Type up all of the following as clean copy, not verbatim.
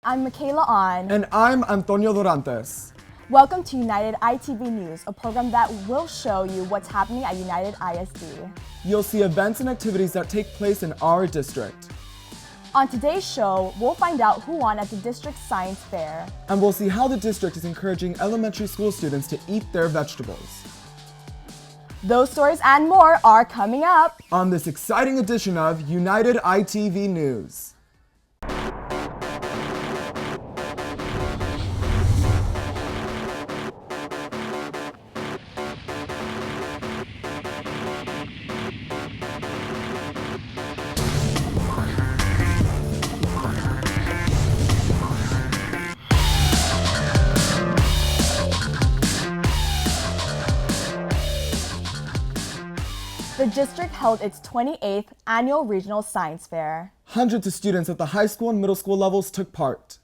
I'm Michaela On. And I'm Antonio Dorantes. Welcome to United ITV News, a program that will show you what's happening at United ISD. You'll see events and activities that take place in our district. On today's show, we'll find out who won at the district science fair. And we'll see how the district is encouraging elementary school students to eat their vegetables. Those stories and more are coming up on this exciting edition of United ITV News. The district held its 28th annual regional science fair. Hundreds of students at the high school and middle school levels took part.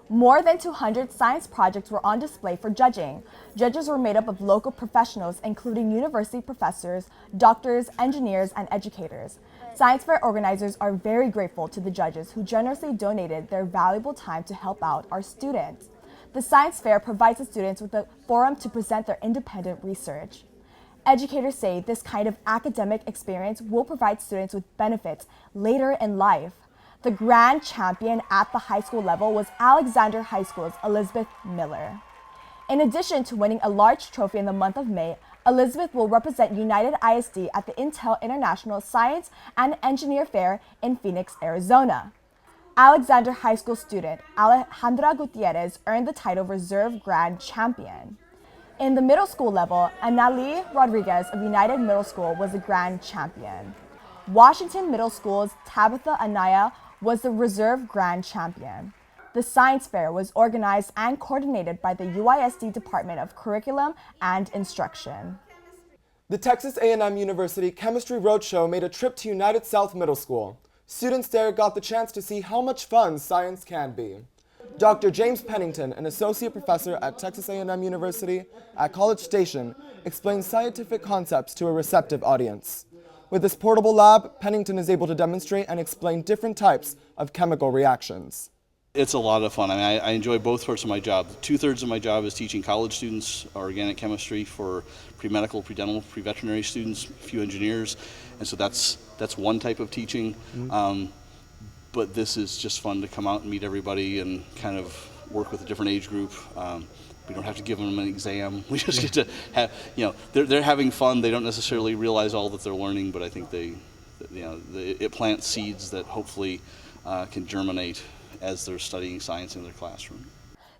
More than 200 science projects were on display for judging. Judges were made up of local professionals, including university professors, doctors, engineers, and educators. Science fair organizers are very grateful to the judges who generously donated their valuable time to help out our students. The science fair provides the students with a forum to present their independent research. Educators say this kind of academic experience will provide students with benefits later in life. The grand champion at the high school level was Alexander High School's Elizabeth Miller. In addition to winning a large trophy in the month of May, Elizabeth will represent United ISD at the Intel International Science and Engineer Fair in Phoenix, Arizona. Alexander High School student Alejandra Gutierrez earned the title Reserve Grand Champion. In the middle school level, Anali Rodriguez of United Middle School was the grand champion. Washington Middle School's Tabitha Anaya was the reserve grand champion. The science fair was organized and coordinated by the UISD Department of Curriculum and Instruction. The Texas A&M University Chemistry Roadshow made a trip to United South Middle School. Students there got the chance to see how much fun science can be. Dr. James Pennington, an associate professor at Texas A&M University at College Station, explains scientific concepts to a receptive audience. With this portable lab, Pennington is able to demonstrate and explain different types of chemical reactions. It's a lot of fun. I mean, I enjoy both parts of my job. 2/3 of my job is teaching college students organic chemistry for pre-medical, pre-dental, pre-veterinary students, a few engineers, and so that's one type of teaching. But this is just fun to come out and meet everybody and kind of work with a different age group. We don't have to give them an exam. We just get to have, they're having fun. They don't necessarily realize all that they're learning, but I think it plants seeds that hopefully can germinate as they're studying science in their classroom.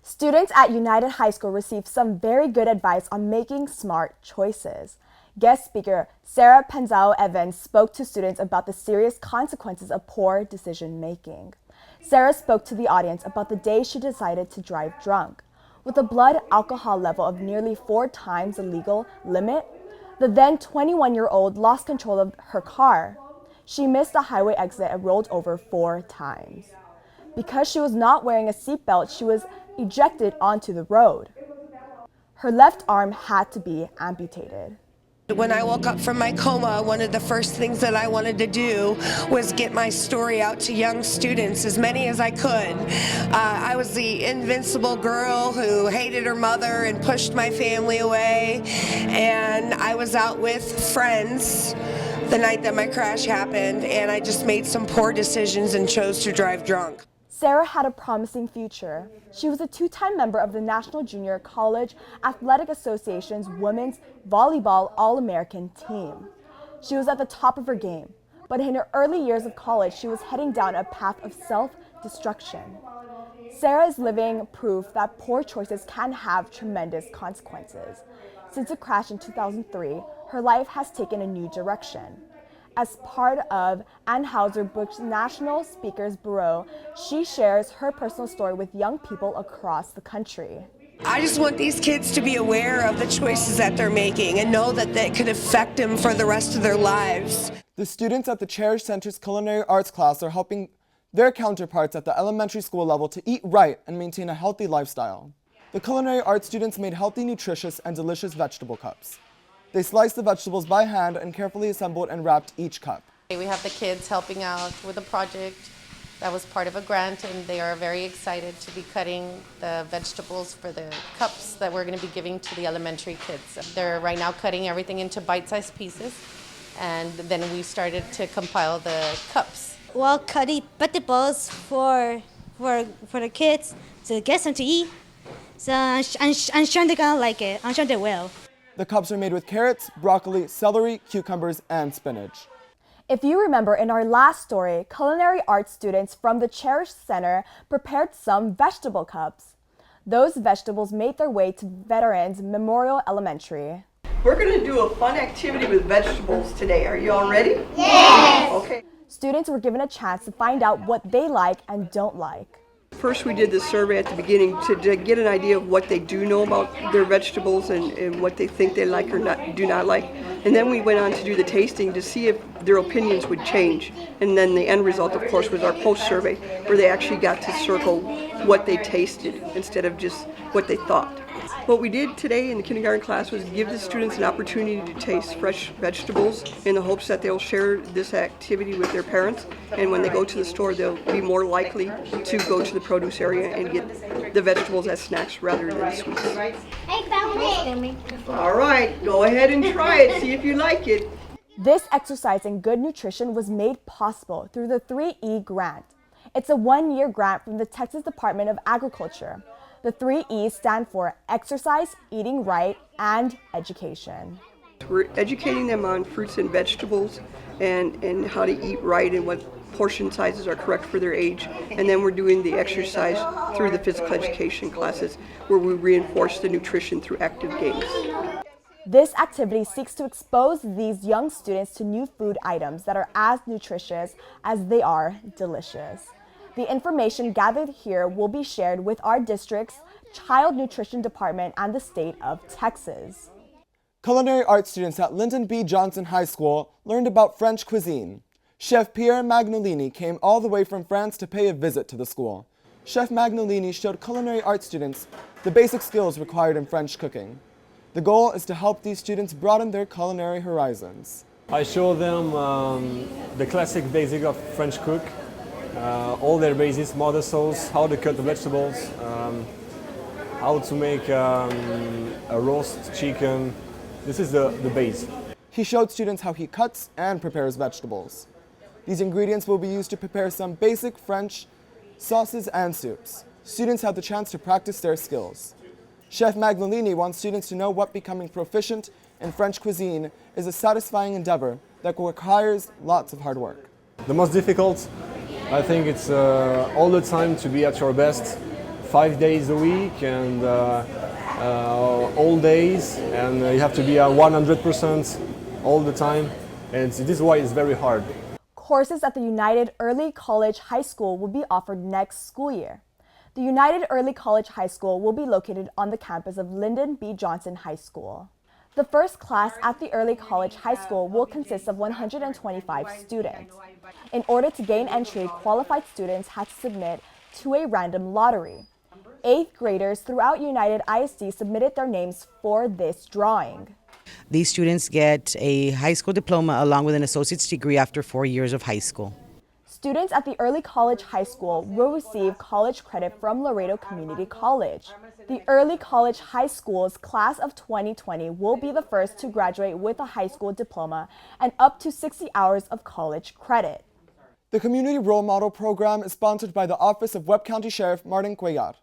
Students at United High School received some very good advice on making smart choices. Guest speaker Sarah Penzao Evans spoke to students about the serious consequences of poor decision making. Sarah spoke to the audience about the day she decided to drive drunk. With a blood alcohol level of nearly 4 times the legal limit, the then 21-year-old lost control of her car. She missed the highway exit and rolled over 4 times. Because she was not wearing a seatbelt, she was ejected onto the road. Her left arm had to be amputated. When I woke up from my coma, one of the first things that I wanted to do was get my story out to young students, as many as I could. I was the invincible girl who hated her mother and pushed my family away, and I was out with friends the night that my crash happened, and I just made some poor decisions and chose to drive drunk. Sarah had a promising future. She was a 2-time member of the National Junior College Athletic Association's Women's Volleyball All-American team. She was at the top of her game, but in her early years of college, she was heading down a path of self-destruction. Sarah is living proof that poor choices can have tremendous consequences. Since a crash in 2003, her life has taken a new direction. As part of Anheuser-Busch's National Speakers Bureau, she shares her personal story with young people across the country. I just want these kids to be aware of the choices that they're making and know that they could affect them for the rest of their lives. The students at the Cherish Center's Culinary Arts class are helping their counterparts at the elementary school level to eat right and maintain a healthy lifestyle. The Culinary Arts students made healthy, nutritious, and delicious vegetable cups. They sliced the vegetables by hand and carefully assembled and wrapped each cup. We have the kids helping out with the project That was part of a grant, and they are very excited to be cutting the vegetables for the cups that we're going to be giving to the elementary kids. They're right now cutting everything into bite-sized pieces, and then we started to compile the cups. Well, cutting vegetables for the kids to get some to eat. So I'm sure they're gonna like it. I'm sure they will. The cups are made with carrots, broccoli, celery, cucumbers, and spinach. If you remember in our last story, culinary arts students from the Cherish Center prepared some vegetable cups. Those vegetables made their way to Veterans Memorial Elementary. We're going to do a fun activity with vegetables today. Are you all ready? Yes! Okay. Students were given a chance to find out what they like and don't like. First, we did the survey at the beginning to get an idea of what they do know about their vegetables and what they think they like or do not like. And then we went on to do the tasting to see if their opinions would change. And then the end result, of course, was our post-survey, where they actually got to circle what they tasted instead of just what they thought. What we did today in the kindergarten class was give the students an opportunity to taste fresh vegetables in the hopes that they'll share this activity with their parents. And when they go to the store, they'll be more likely to go to the produce area and get the vegetables as snacks rather than sweets. I found it. All right, go ahead and try it. See if you like it. This exercise in good nutrition was made possible through the 3E grant. It's a one-year grant from the Texas Department of Agriculture. The 3 E's stand for exercise, eating right, and education. We're educating them on fruits and vegetables and how to eat right and what portion sizes are correct for their age. And then we're doing the exercise through the physical education classes where we reinforce the nutrition through active games. This activity seeks to expose these young students to new food items that are as nutritious as they are delicious. The information gathered here will be shared with our district's Child Nutrition Department and the state of Texas. Culinary arts students at Lyndon B. Johnson High School learned about French cuisine. Chef Pierre Magnolini came all the way from France to pay a visit to the school. Chef Magnolini showed culinary arts students the basic skills required in French cooking. The goal is to help these students broaden their culinary horizons. I show them the classic basic of French cook. All their basics, mother sauce, how to cut the vegetables, how to make a roast chicken. This is the base. He showed students how he cuts and prepares vegetables. These ingredients will be used to prepare some basic French sauces and soups. Students have the chance to practice their skills. Chef Magnolini wants students to know what becoming proficient in French cuisine is a satisfying endeavor that requires lots of hard work. The most difficult, I think it's all the time to be at your best, 5 days a week and all days, and you have to be at 100% all the time, and this is why it's very hard. Courses at the United Early College High School will be offered next school year. The United Early College High School will be located on the campus of Lyndon B. Johnson High School. The first class at the Early College High School will consist of 125 students. In order to gain entry, qualified students had to submit to a random lottery. 8th graders throughout United ISD submitted their names for this drawing. These students get a high school diploma along with an associate's degree after 4 years of high school. Students at the Early College High School will receive college credit from Laredo Community College. The Early College High School's class of 2020 will be the first to graduate with a high school diploma and up to 60 hours of college credit. The Community Role Model Program is sponsored by the Office of Webb County Sheriff Martin Cuellar.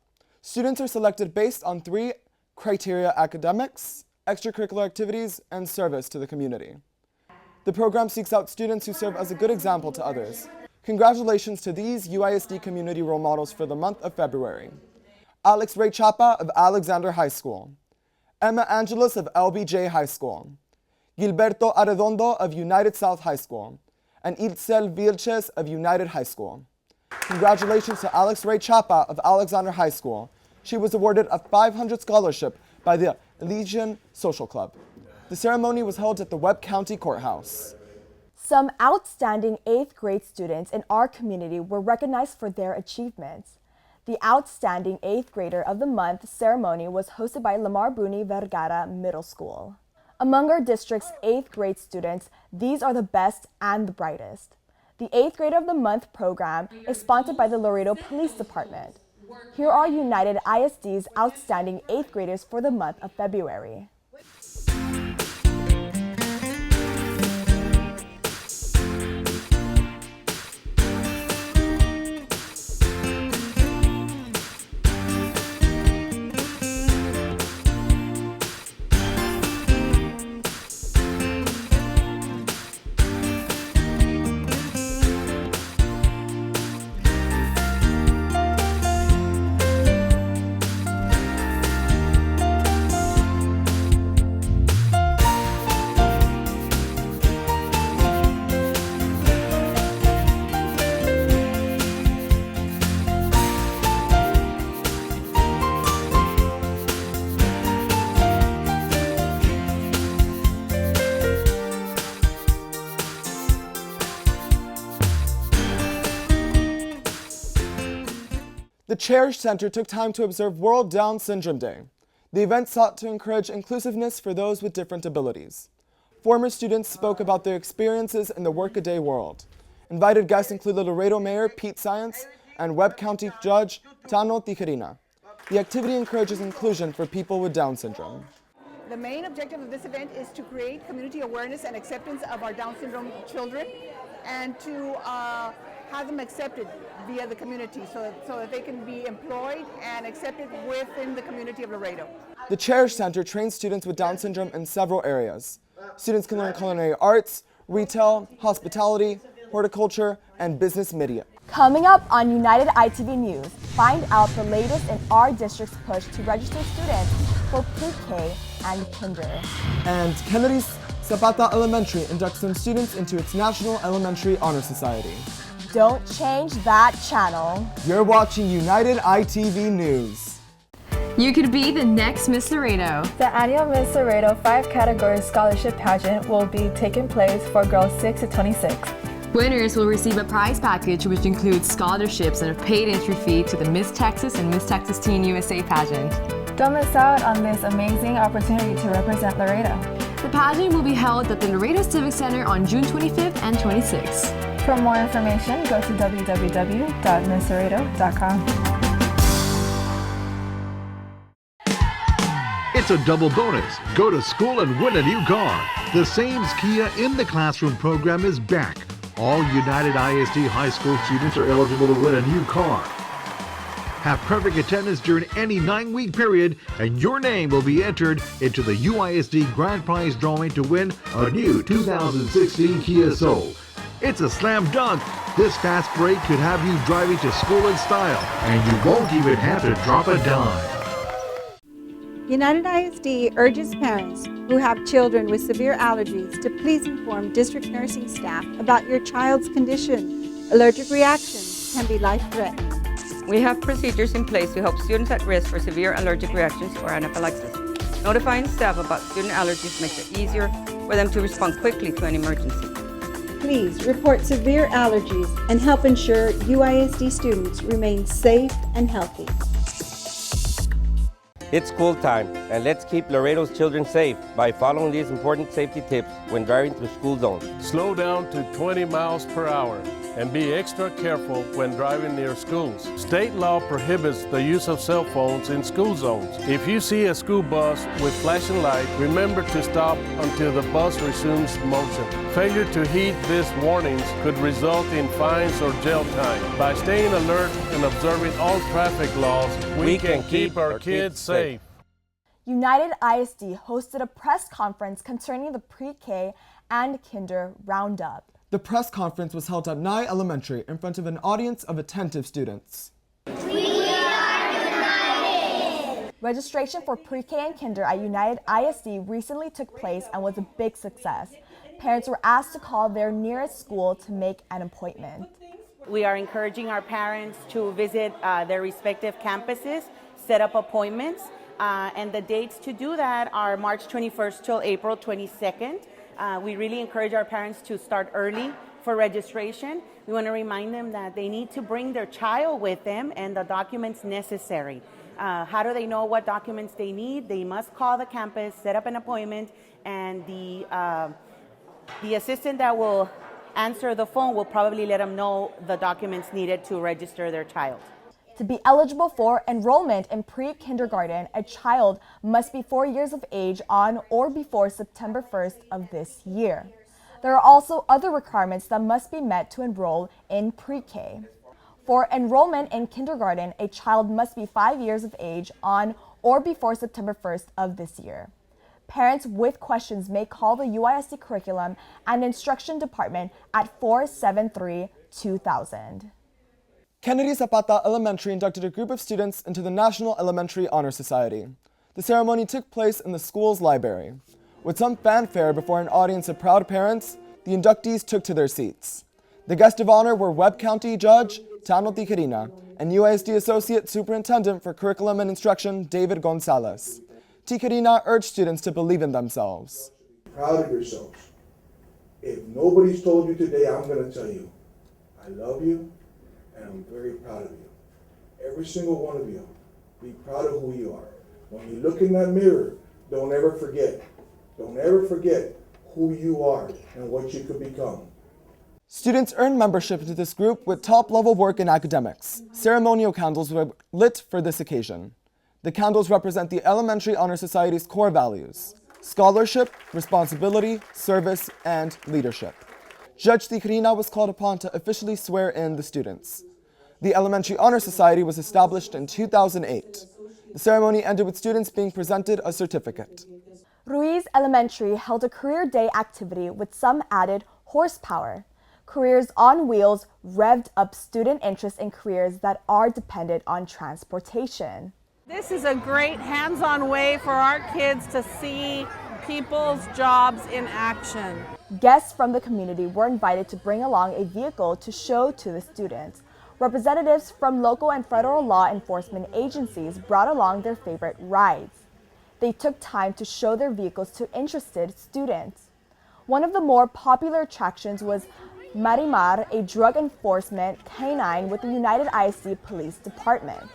Students are selected based on 3 criteria: academics, extracurricular activities, and service to the community. The program seeks out students who serve as a good example to others. Congratulations to these UISD community role models for the month of February. Alex Ray Chapa of Alexander High School. Emma Angeles of LBJ High School. Gilberto Arredondo of United South High School. And Itzel Vilches of United High School. Congratulations to Alex Ray Chapa of Alexander High School. She was awarded a 500 scholarship by the Elysian Social Club. The ceremony was held at the Webb County Courthouse. Some outstanding 8th grade students in our community were recognized for their achievements. The Outstanding 8th Grader of the Month ceremony was hosted by Lamar Bruni Vergara Middle School. Among our district's 8th grade students, these are the best and the brightest. The 8th Grade of the Month program is sponsored by the Laredo Police Department. Here are United ISD's outstanding 8th graders for the month of February. The Cherish Center took time to observe World Down Syndrome Day. The event sought to encourage inclusiveness for those with different abilities. Former students spoke about their experiences in the workaday world. Invited guests included Laredo Mayor Pete Science and Webb County Judge Tano Tijerina. The activity encourages inclusion for people with Down syndrome. The main objective of this event is to create community awareness and acceptance of our Down syndrome children and to have them accepted via the community so that they can be employed and accepted within the community of Laredo. The Cherish Center trains students with Down syndrome in several areas. Students can learn culinary arts, retail, hospitality, horticulture, and business media. Coming up on United ITV News, find out the latest in our district's push to register students for pre-K and kinder. And Kennedy Zapata Elementary inducts some students into its National Elementary Honor Society. Don't change that channel. You're watching United ITV News. You could be the next Miss Laredo. The annual Miss Laredo 5-category scholarship pageant will be taking place for girls 6 to 26. Winners will receive a prize package which includes scholarships and a paid entry fee to the Miss Texas and Miss Texas Teen USA pageant. Don't miss out on this amazing opportunity to represent Laredo. The pageant will be held at the Laredo Civic Center on June 25th and 26th. For more information, go to www.misslaredo.com. It's a double bonus. Go to school and win a new car. The Sames Kia in the Classroom program is back. All United ISD high school students are eligible to win a new car. Have perfect attendance during any 9-week period, and your name will be entered into the UISD Grand Prize drawing to win a new 2016 Kia Soul. It's a slam dunk. This fast break could have you driving to school in style, and you won't even have to drop a dime. United ISD urges parents who have children with severe allergies to please inform district nursing staff about your child's condition. Allergic reactions can be life-threatening. We have procedures in place to help students at risk for severe allergic reactions or anaphylaxis. Notifying staff about student allergies makes it easier for them to respond quickly to an emergency. Please report severe allergies and help ensure UISD students remain safe and healthy. It's school time, and let's keep Laredo's children safe by following these important safety tips when driving through school zones. Slow down to 20 miles per hour and be extra careful when driving near schools. State law prohibits the use of cell phones in school zones. If you see a school bus with flashing light, remember to stop until the bus resumes motion. Failure to heed these warnings could result in fines or jail time. By staying alert and observing all traffic laws, we can keep our kids safe. United ISD hosted a press conference concerning the pre-K and kinder roundup. The press conference was held at Nye Elementary in front of an audience of attentive students. We are united! Registration for pre-K and kinder at United ISD recently took place and was a big success. Parents were asked to call their nearest school to make an appointment. We are encouraging our parents to visit their respective campuses, set up appointments, and the dates to do that are March 21st till April 22nd. We really encourage our parents to start early for registration. We want to remind them that they need to bring their child with them and the documents necessary. How do they know what documents they need? They must call the campus, set up an appointment, and the assistant that will answer the phone, we'll probably let them know the documents needed to register their child. To be eligible for enrollment in pre-kindergarten, a child must be 4 years of age on or before September 1st of this year. There are also other requirements that must be met to enroll in pre-K. For enrollment in kindergarten, a child must be 5 years of age on or before September 1st of this year. Parents with questions may call the UISD Curriculum and Instruction Department at 473-2000. Kennedy Zapata Elementary inducted a group of students into the National Elementary Honor Society. The ceremony took place in the school's library. With some fanfare before an audience of proud parents, the inductees took to their seats. The guests of honor were Webb County Judge Tano Tijerina and UISD Associate Superintendent for Curriculum and Instruction David Gonzalez. Tijerina urged students to believe in themselves. Proud of yourselves. If nobody's told you today, I'm going to tell you, I love you and I'm very proud of you. Every single one of you, be proud of who you are. When you look in that mirror, don't ever forget. Don't ever forget who you are and what you could become. Students earned membership into this group with top-level work in academics. Ceremonial candles were lit for this occasion. The candles represent the Elementary Honor Society's core values: scholarship, responsibility, service, and leadership. Judge Tijerina was called upon to officially swear in the students. The Elementary Honor Society was established in 2008. The ceremony ended with students being presented a certificate. Ruiz Elementary held a career day activity with some added horsepower. Careers on Wheels revved up student interest in careers that are dependent on transportation. This is a great hands-on way for our kids to see people's jobs in action. Guests from the community were invited to bring along a vehicle to show to the students. Representatives from local and federal law enforcement agencies brought along their favorite rides. They took time to show their vehicles to interested students. One of the more popular attractions was Marimar, a drug enforcement canine with the United ISD Police Department.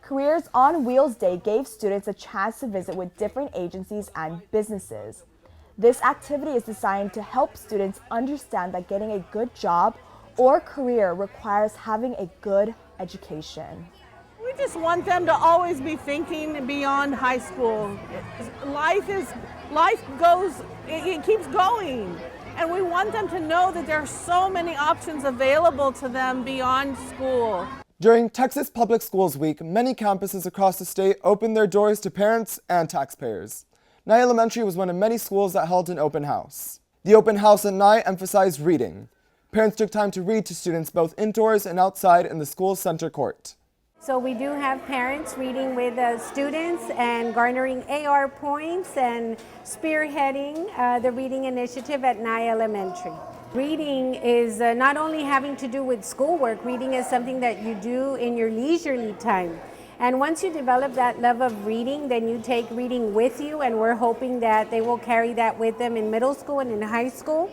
Careers on Wheels Day gave students a chance to visit with different agencies and businesses. This activity is designed to help students understand that getting a good job or career requires having a good education. We just want them to always be thinking beyond high school. Life keeps going. And we want them to know that there are so many options available to them beyond school. During Texas Public Schools Week, many campuses across the state opened their doors to parents and taxpayers. Nye Elementary was one of many schools that held an open house. The open house at Nye emphasized reading. Parents took time to read to students both indoors and outside in the school's center court. So we do have parents reading with students and garnering AR points and spearheading the reading initiative at Nye Elementary. Reading is not only having to do with schoolwork, reading is something that you do in your leisurely time. And once you develop that love of reading, then you take reading with you, and we're hoping that they will carry that with them in middle school and in high school.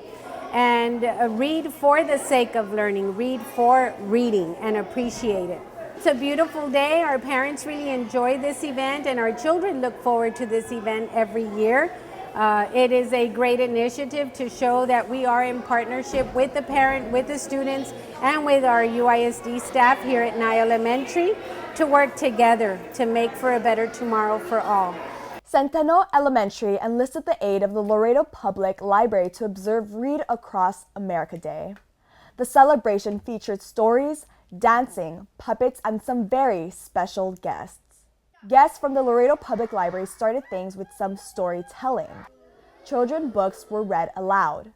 And read for the sake of learning, read for reading, and appreciate it. It's a beautiful day. Our parents really enjoy this event, and our children look forward to this event every year. It is a great initiative to show that we are in partnership with the parent, with the students, and with our UISD staff here at Nye Elementary to work together to make for a better tomorrow for all. Centeno Elementary enlisted the aid of the Laredo Public Library to observe Read Across America Day. The celebration featured stories, dancing, puppets, and some very special guests. Guests from the Laredo Public Library started things with some storytelling. Children's books were read aloud.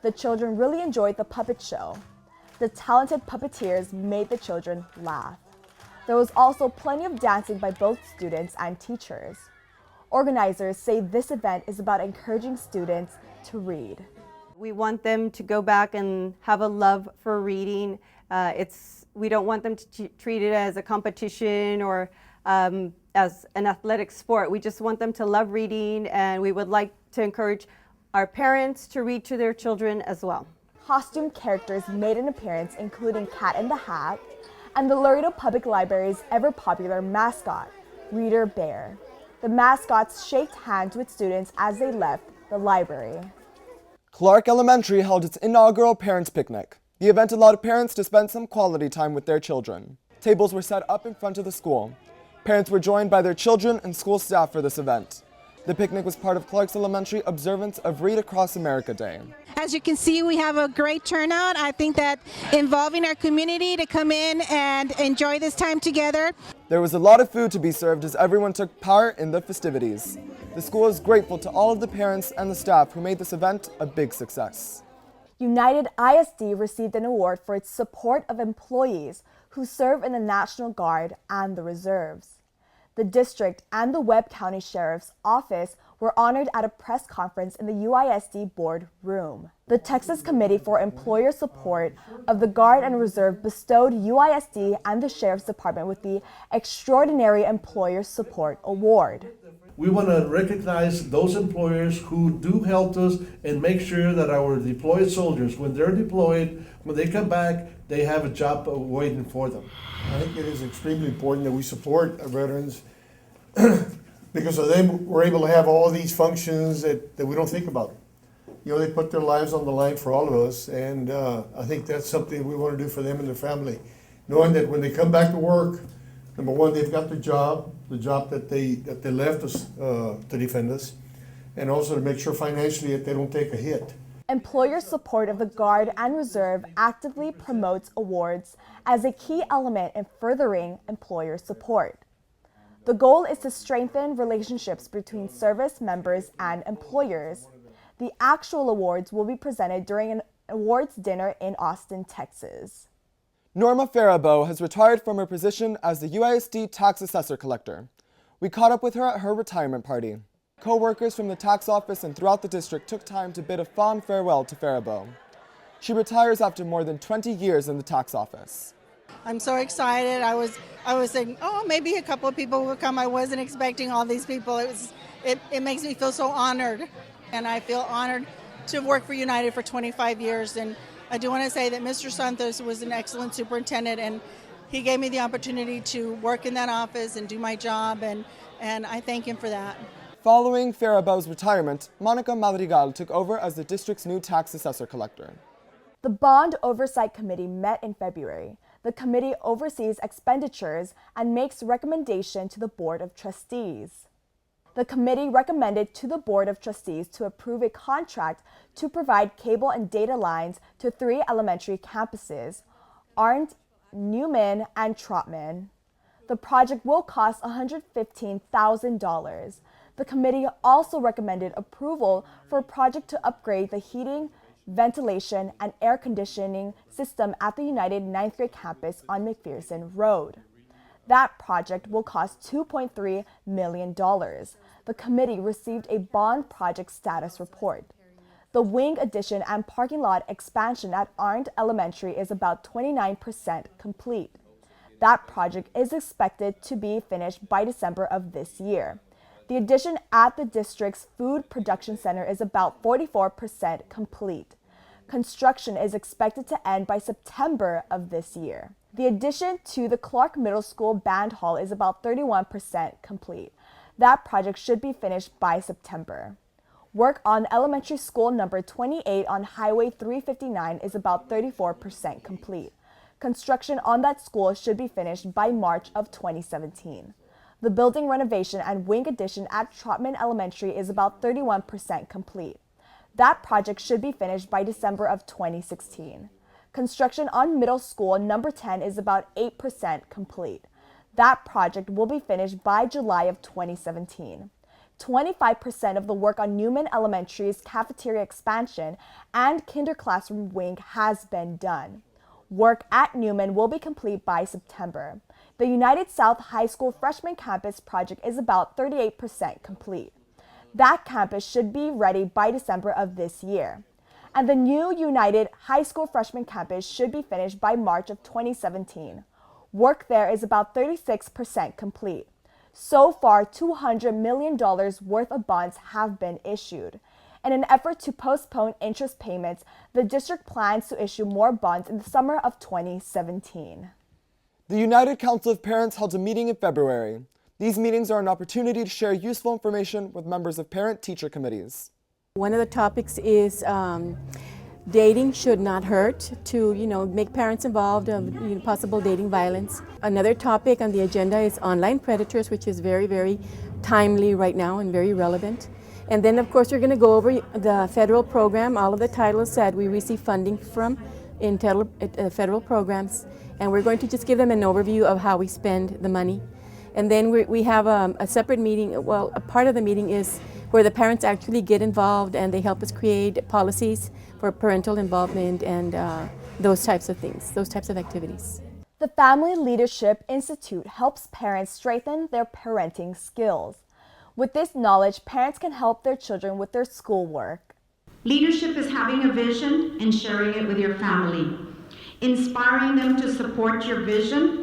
The children really enjoyed the puppet show. The talented puppeteers made the children laugh. There was also plenty of dancing by both students and teachers. Organizers say this event is about encouraging students to read. We want them to go back and have a love for reading. We don't want them to treat it as a competition or as an athletic sport. We just want them to love reading, and we would like to encourage our parents to read to their children as well. Costume characters made an appearance, including Cat in the Hat and the Laredo Public Library's ever-popular mascot, Reader Bear. The mascots shaked hands with students as they left the library. Clark Elementary held its inaugural Parents Picnic. The event allowed parents to spend some quality time with their children. Tables were set up in front of the school. Parents were joined by their children and school staff for this event. The picnic was part of Clark's Elementary observance of Read Across America Day. As you can see, we have a great turnout. I think that involving our community to come in and enjoy this time together. There was a lot of food to be served as everyone took part in the festivities. The school is grateful to all of the parents and the staff who made this event a big success. United ISD received an award for its support of employees who serve in the National Guard and the Reserves. The district and the Webb County Sheriff's Office were honored at a press conference in the UISD board room. The Texas Committee for Employer Support of the Guard and Reserve bestowed UISD and the Sheriff's Department with the Extraordinary Employer Support Award. We want to recognize those employers who do help us and make sure that our deployed soldiers, when they're deployed, when they come back, they have a job waiting for them. I think it is extremely important that we support our veterans because of them, we're able to have all these functions that we don't think about. You know, they put their lives on the line for all of us, and I think that's something we want to do for them and their family. Knowing that when they come back to work, number one, they've got the job that they left us to defend us, and also to make sure financially that they don't take a hit. Employer support of the Guard and Reserve actively promotes awards as a key element in furthering employer support. The goal is to strengthen relationships between service members and employers. The actual awards will be presented during an awards dinner in Austin, Texas. Norma Faribault has retired from her position as the UISD tax assessor collector. We caught up with her at her retirement party. Co-workers from the tax office and throughout the district took time to bid a fond farewell to Faribault. She retires after more than 20 years in the tax office. I'm so excited. I was saying, oh, maybe a couple of people will come. I wasn't expecting all these people. It makes me feel so honored, and I feel honored to work for United for 25 years. And I do want to say that Mr. Santos was an excellent superintendent, and he gave me the opportunity to work in that office and do my job, and I thank him for that. Following Faribault's retirement, Monica Madrigal took over as the district's new tax assessor collector. The Bond Oversight Committee met in February. The committee oversees expenditures and makes recommendation to the Board of Trustees. The committee recommended to the Board of Trustees to approve a contract to provide cable and data lines to 3 elementary campuses, Arndt, Newman, and Trotman. The project will cost $115,000. The committee also recommended approval for a project to upgrade the heating, ventilation, and air conditioning system at the United 9th grade campus on McPherson Road. That project will cost $2.3 million. The committee received a bond project status report. The wing addition and parking lot expansion at Arndt Elementary is about 29% complete. That project is expected to be finished by December of this year. The addition at the district's food production center is about 44% complete. Construction is expected to end by September of this year. The addition to the Clark Middle School Band Hall is about 31% complete. That project should be finished by September. Work on elementary school number 28 on Highway 359 is about 34% complete. Construction on that school should be finished by March of 2017. The building renovation and wing addition at Trotman Elementary is about 31% complete. That project should be finished by December of 2016. Construction on middle school number 10 is about 8% complete. That project will be finished by July of 2017. 25% of the work on Newman Elementary's cafeteria expansion and kinder classroom wing has been done. Work at Newman will be complete by September. The United South High School freshman campus project is about 38% complete. That campus should be ready by December of this year. And the new United High School freshman campus should be finished by March of 2017. Work there is about 36% complete. So far, $200 million worth of bonds have been issued. In an effort to postpone interest payments, the district plans to issue more bonds in the summer of 2017. The United Council of Parents held a meeting in February. These meetings are an opportunity to share useful information with members of parent-teacher committees. One of the topics is dating should not hurt, to make parents involved of possible dating violence. Another topic on the agenda is online predators, which is very, very timely right now and very relevant. And then of course we're going to go over the federal program, all of the titles that we receive funding from in federal programs, and we're going to just give them an overview of how we spend the money. And then we have a separate meeting. Well, a part of the meeting is where the parents actually get involved and they help us create policies for parental involvement and those types of things, those types of activities. The Family Leadership Institute helps parents strengthen their parenting skills. With this knowledge, parents can help their children with their schoolwork. Leadership is having a vision and sharing it with your family, inspiring them to support your vision.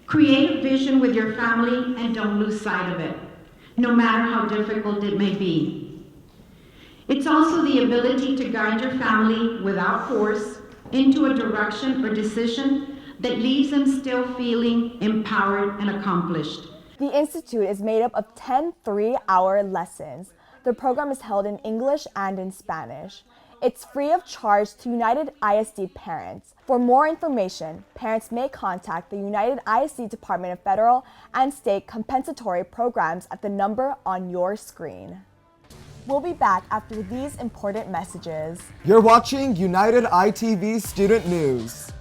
Create a vision with your family and don't lose sight of it, no matter how difficult it may be. It's also the ability to guide your family without force into a direction or decision that leaves them still feeling empowered and accomplished. The Institute is made up of 10 3-hour lessons. The program is held in English and in Spanish. It's free of charge to United ISD parents. For more information, parents may contact the United ISD Department of Federal and State Compensatory Programs at the number on your screen. We'll be back after these important messages. You're watching United ITV Student News.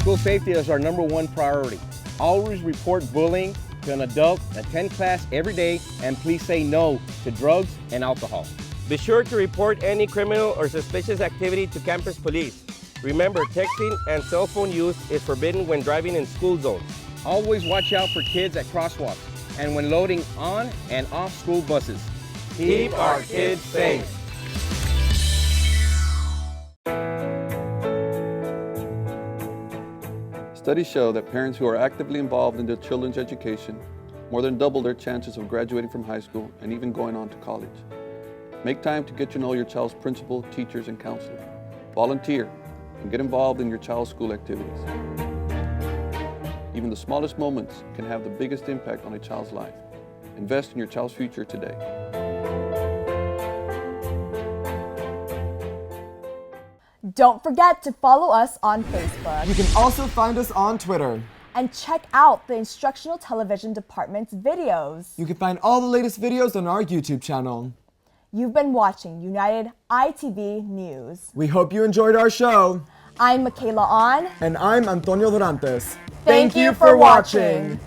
School safety is our #1 priority. Always report bullying to an adult, attend class every day, and please say no to drugs and alcohol. Be sure to report any criminal or suspicious activity to campus police. Remember, texting and cell phone use is forbidden when driving in school zones. Always watch out for kids at crosswalks and when loading on and off school buses. Keep our kids safe. Studies show that parents who are actively involved in their children's education more than double their chances of graduating from high school and even going on to college. Make time to get to know your child's principal, teachers, and counselor. Volunteer and get involved in your child's school activities. Even the smallest moments can have the biggest impact on a child's life. Invest in your child's future today. Don't forget to follow us on Facebook. You can also find us on Twitter. And check out the Instructional Television Department's videos. You can find all the latest videos on our YouTube channel. You've been watching United ITV News. We hope you enjoyed our show. I'm Michaela On. And I'm Antonio Durantes. Thank you for watching.